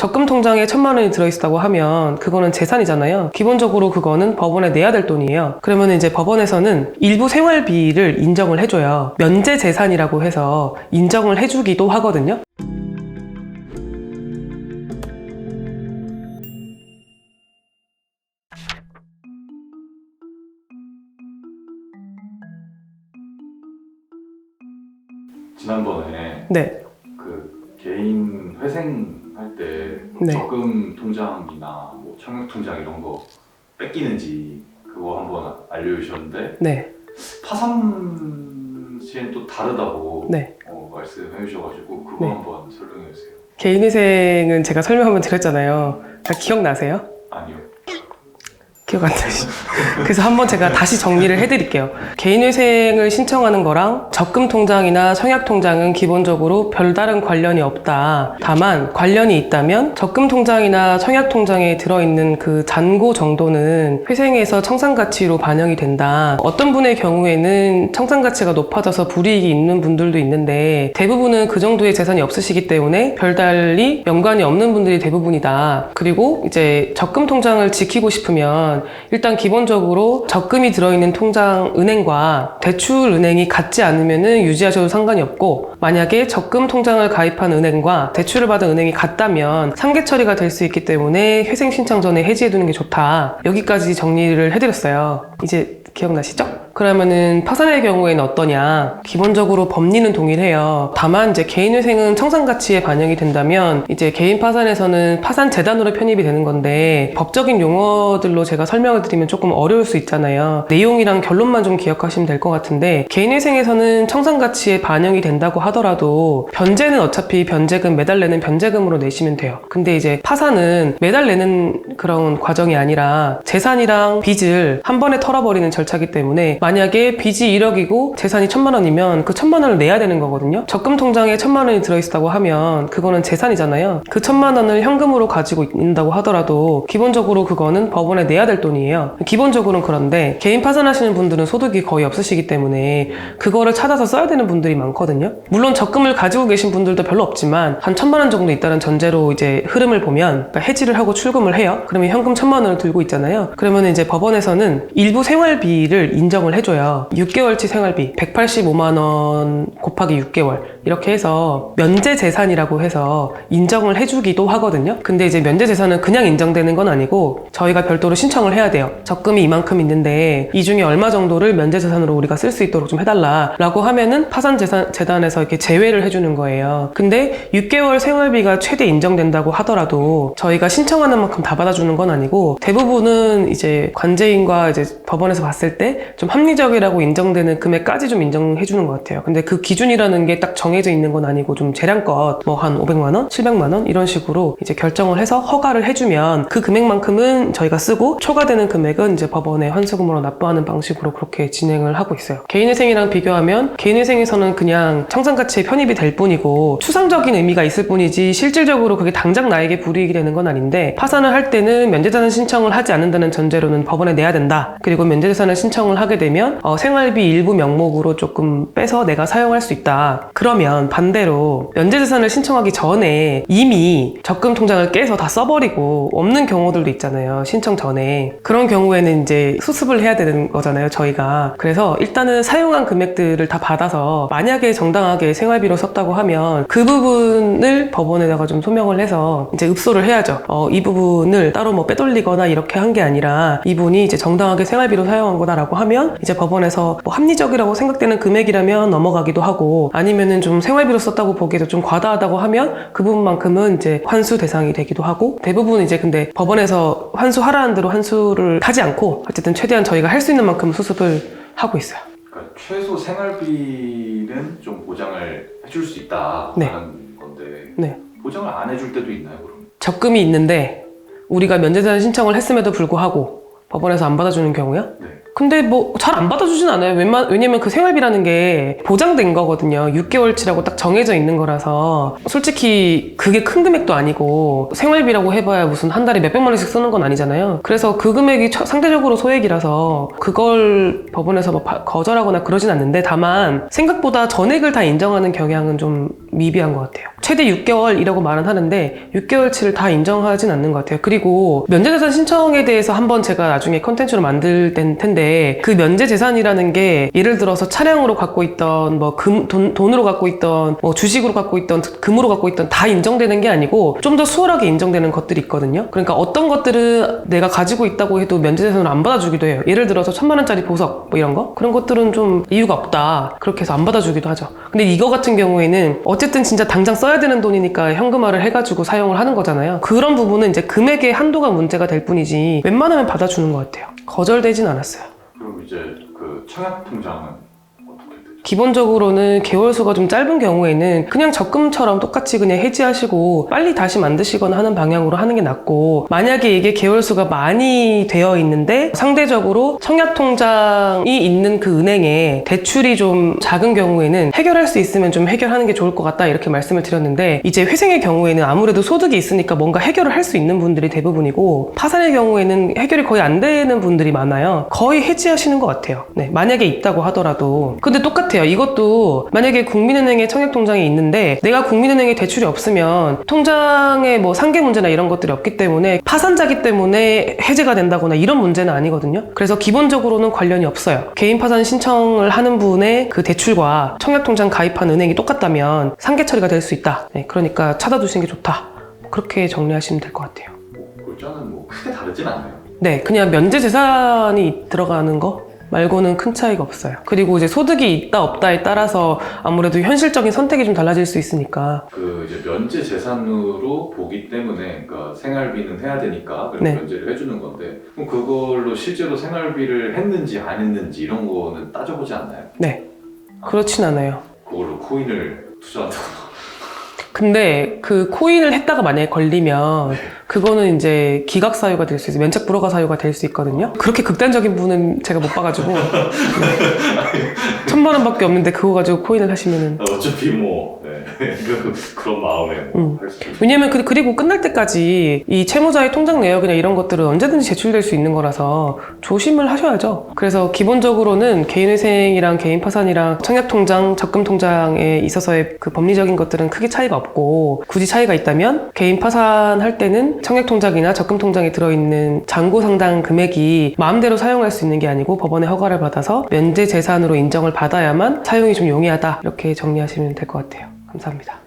적금 통장에 1,000만 원이 들어있다고 하면 그거는 재산이잖아요. 기본적으로 그거는 법원에 내야 될 돈이에요. 그러면 이제 법원에서는 일부 생활비를 인정을 해줘요. 면제 재산이라고 해서 인정을 해주기도 하거든요. 지난번에 네. 그 개인 회생할 때 네. 적금 통장이나 뭐 청약 통장 이런 거 뺏기는지 그거 한번 알려주셨는데 네. 파산 시엔 또 다르다고 네. 말씀해 주셔가지고 그거 네. 한번 설명해 주세요. 개인회생은 제가 설명 한번 드렸잖아요. 기억나세요? 아니요. 기억 안 나시죠? 그래서 한번 제가 다시 정리를 해드릴게요. 개인회생을 신청하는 거랑 적금통장이나 청약통장은 기본적으로 별다른 관련이 없다. 다만 관련이 있다면 적금통장이나 청약통장에 들어있는 그 잔고 정도는 회생에서 청산가치로 반영이 된다. 어떤 분의 경우에는 청산가치가 높아져서 불이익이 있는 분들도 있는데 대부분은 그 정도의 재산이 없으시기 때문에 별달리 연관이 없는 분들이 대부분이다. 그리고 이제 적금통장을 지키고 싶으면 일단 기본적으로 적금이 들어있는 통장 은행과 대출 은행이 같지 않으면 유지하셔도 상관이 없고, 만약에 적금 통장을 가입한 은행과 대출을 받은 은행이 같다면 상계 처리가 될 수 있기 때문에 회생 신청 전에 해지해두는 게 좋다. 여기까지 정리를 해드렸어요. 이제 기억나시죠? 그러면은 파산의 경우에는 어떠냐? 기본적으로 법리는 동일해요. 다만 이제 개인회생은 청산가치에 반영이 된다면 이제 개인 파산에서는 파산재단으로 편입이 되는 건데, 법적인 용어들로 제가 설명을 드리면 조금 어려울 수 있잖아요. 내용이랑 결론만 좀 기억하시면 될 것 같은데, 개인회생에서는 청산가치에 반영이 된다고 하더라도 변제는 어차피 변제금 매달 내는 변제금으로 내시면 돼요. 근데 이제 파산은 매달 내는 그런 과정이 아니라 재산이랑 빚을 한 번에 털어버리는 절차이기 때문에 만약에 빚이 1억이고 재산이 1,000만 원이면 그 1,000만 원을 내야 되는 거거든요. 적금 통장에 1,000만 원이 들어있다고 하면 그거는 재산이잖아요. 그 1,000만 원을 현금으로 가지고 있는다고 하더라도 기본적으로 그거는 법원에 내야 될 돈이에요. 기본적으로는. 그런데 개인 파산하시는 분들은 소득이 거의 없으시기 때문에 그거를 찾아서 써야 되는 분들이 많거든요. 물론 적금을 가지고 계신 분들도 별로 없지만 한 1,000만 원 정도 있다는 전제로 이제 흐름을 보면, 그러니까 해지를 하고 출금을 해요. 그러면 현금 1,000만 원을 들고 있잖아요. 그러면 이제 법원에서는 일부 생활비를 인정을 해줘요. 6개월치 생활비 185만 원 곱하기 6개월 이렇게 해서 면제 재산이라고 해서 인정을 해주기도 하거든요. 근데 이제 면제 재산은 그냥 인정되는 건 아니고 저희가 별도로 신청을 해야 돼요. 적금이 이만큼 있는데 이 중에 얼마 정도를 면제 재산으로 우리가 쓸 수 있도록 좀 해달라 라고 하면은 파산재단에서 이렇게 제외를 해주는 거예요. 근데 6개월 생활비가 최대 인정된다고 하더라도 저희가 신청하는 만큼 다 받아주는 건 아니고, 대부분은 이제 관제인과 이제 법원에서 봤을 때 좀 합리적이라고 인정되는 금액까지 좀 인정해 주는 것 같아요. 근데 그 기준이라는 게 딱 정해져 있는 건 아니고 좀 재량껏 뭐 한 500만 원, 700만 원 이런 식으로 이제 결정을 해서 허가를 해주면 그 금액만큼은 저희가 쓰고 초과되는 금액은 이제 법원에 환수금으로 납부하는 방식으로 그렇게 진행을 하고 있어요. 개인회생이랑 비교하면 개인회생에서는 그냥 청산가치에 편입이 될 뿐이고 추상적인 의미가 있을 뿐이지 실질적으로 그게 당장 나에게 불이익이 되는 건 아닌데, 파산을 할 때는 면제자산 신청을 하지 않는다는 전제로는 법원에 내야 된다. 그리고 면제자산을 신청을 하게 되면 생활비 일부 명목으로 조금 빼서 내가 사용할 수 있다. 그러면 반대로 면제재산을 신청하기 전에 이미 적금 통장을 깨서 다 써버리고 없는 경우들도 있잖아요. 신청 전에. 그런 경우에는 이제 수습을 해야 되는 거잖아요, 저희가. 그래서 일단은 사용한 금액들을 다 받아서 만약에 정당하게 생활비로 썼다고 하면 그 부분을 법원에다가 좀 소명을 해서 이제 읍소를 해야죠. 이 부분을 따로 뭐 빼돌리거나 이렇게 한 게 아니라 이분이 이제 정당하게 생활비로 사용한 거다라고 하면 이제 법원에서 뭐 합리적이라고 생각되는 금액이라면 넘어가기도 하고, 아니면은 좀 생활비로 썼다고 보기에도 좀 과다하다고 하면 그 부분만큼은 이제 환수 대상이 되기도 하고, 대부분 이제 근데 법원에서 환수하라는 대로 환수를 하지 않고 어쨌든 최대한 저희가 할 수 있는 만큼 수습을 하고 있어요. 그러니까 최소 생활비는 좀 보장을 해줄 수 있다라는 네. 건데 네. 보장을 안 해줄 때도 있나요, 그럼? 적금이 있는데 우리가 면제재산 신청을 했음에도 불구하고 법원에서 안 받아주는 경우요? 네. 근데 뭐 잘 안 받아주진 않아요. 왜냐면 그 생활비라는 게 보장된 거거든요. 6개월치라고 딱 정해져 있는 거라서 솔직히 그게 큰 금액도 아니고 생활비라고 해봐야 무슨 한 달에 몇백만 원씩 쓰는 건 아니잖아요. 그래서 그 금액이 상대적으로 소액이라서 그걸 법원에서 뭐 거절하거나 그러진 않는데, 다만 생각보다 전액을 다 인정하는 경향은 좀 미비한 것 같아요. 최대 6개월이라고 말은 하는데 6개월치를 다 인정하진 않는 것 같아요. 그리고 면제재산 신청에 대해서 한번 제가 나중에 컨텐츠로 만들 텐데 그 면제재산이라는 게 예를 들어서 차량으로 갖고 있던 뭐 돈으로 갖고 있던 뭐 주식으로 갖고 있던 금으로 갖고 있던 다 인정되는 게 아니고 좀 더 수월하게 인정되는 것들이 있거든요. 그러니까 어떤 것들은 내가 가지고 있다고 해도 면제재산으로 안 받아주기도 해요. 예를 들어서 1,000만 원짜리 보석 뭐 이런 거? 그런 것들은 좀 이유가 없다. 그렇게 해서 안 받아주기도 하죠. 근데 이거 같은 경우에는 어쨌든 진짜 당장 써야 되는 돈이니까 현금화를 해가지고 사용을 하는 거잖아요. 그런 부분은 이제 금액의 한도가 문제가 될 뿐이지 웬만하면 받아주는 것 같아요. 거절되진 않았어요. 그럼 이제 그 청약통장은 어떻게 되죠? 기본적으로는 개월수가 좀 짧은 경우에는 그냥 적금처럼 똑같이 그냥 해지하시고 빨리 다시 만드시거나 하는 방향으로 하는 게 낫고, 만약에 이게 개월수가 많이 되어 있는데 상대적으로 청약통장이 있는 그 은행에 대출이 좀 작은 경우에는 해결할 수 있으면 좀 해결하는 게 좋을 것 같다 이렇게 말씀을 드렸는데, 이제 회생의 경우에는 아무래도 소득이 있으니까 뭔가 해결을 할 수 있는 분들이 대부분이고, 파산의 경우에는 해결이 거의 안 되는 분들이 많아요. 거의 해지하시는 것 같아요. 네, 만약에 있다고 하더라도. 근데 똑같아요. 이것도 만약에 국민은행에 청약통장이 있는데 내가 국민은행에 대출이 없으면 통장에 뭐 상계 문제나 이런 것들이 없기 때문에 파산자기 때문에 해제가 된다거나 이런 문제는 아니거든요. 그래서 기본적으로는 관련이 없어요. 개인 파산 신청을 하는 분의 그 대출과 청약통장 가입한 은행이 똑같다면 상계 처리가 될 수 있다. 네, 그러니까 찾아두시는 게 좋다. 그렇게 정리하시면 될 것 같아요. 골자는 뭐 크게 다르진 않네요. 네, 그냥 면제재산이 들어가는 거 말고는 큰 차이가 없어요. 그리고 이제 소득이 있다 없다에 따라서 아무래도 현실적인 선택이 좀 달라질 수 있으니까. 그 이제 면제 재산으로 보기 때문에, 그러니까 생활비는 해야 되니까 그래서 네. 면제를 해주는 건데, 그럼 그걸로 실제로 생활비를 했는지 안 했는지 이런 거는 따져보지 않나요? 네, 그렇진 않아요. 그걸로 코인을 투자한다거나. 근데 그 코인을 했다가 만약에 걸리면 그거는 이제 기각 사유가 될 수 있어요. 면책 불허가 사유가 될 수 있거든요. 그렇게 극단적인 분은 제가 못 봐가지고 1,000만 원밖에 없는데 그거 가지고 코인을 하시면은. 어차피 뭐 그런 마음에 할 수 있는. 왜냐면 그리고 끝날 때까지 이 채무자의 통장 내역이나 이런 것들은 언제든지 제출될 수 있는 거라서 조심을 하셔야죠. 그래서 기본적으로는 개인회생이랑 개인파산이랑 청약통장, 적금통장에 있어서의 그 법리적인 것들은 크게 차이가 없고, 굳이 차이가 있다면 개인파산할 때는 청약통장이나 적금통장에 들어있는 잔고 상당 금액이 마음대로 사용할 수 있는 게 아니고 법원의 허가를 받아서 면제재산으로 인정을 받아야만 사용이 좀 용이하다, 이렇게 정리하시면 될 것 같아요. 감사합니다.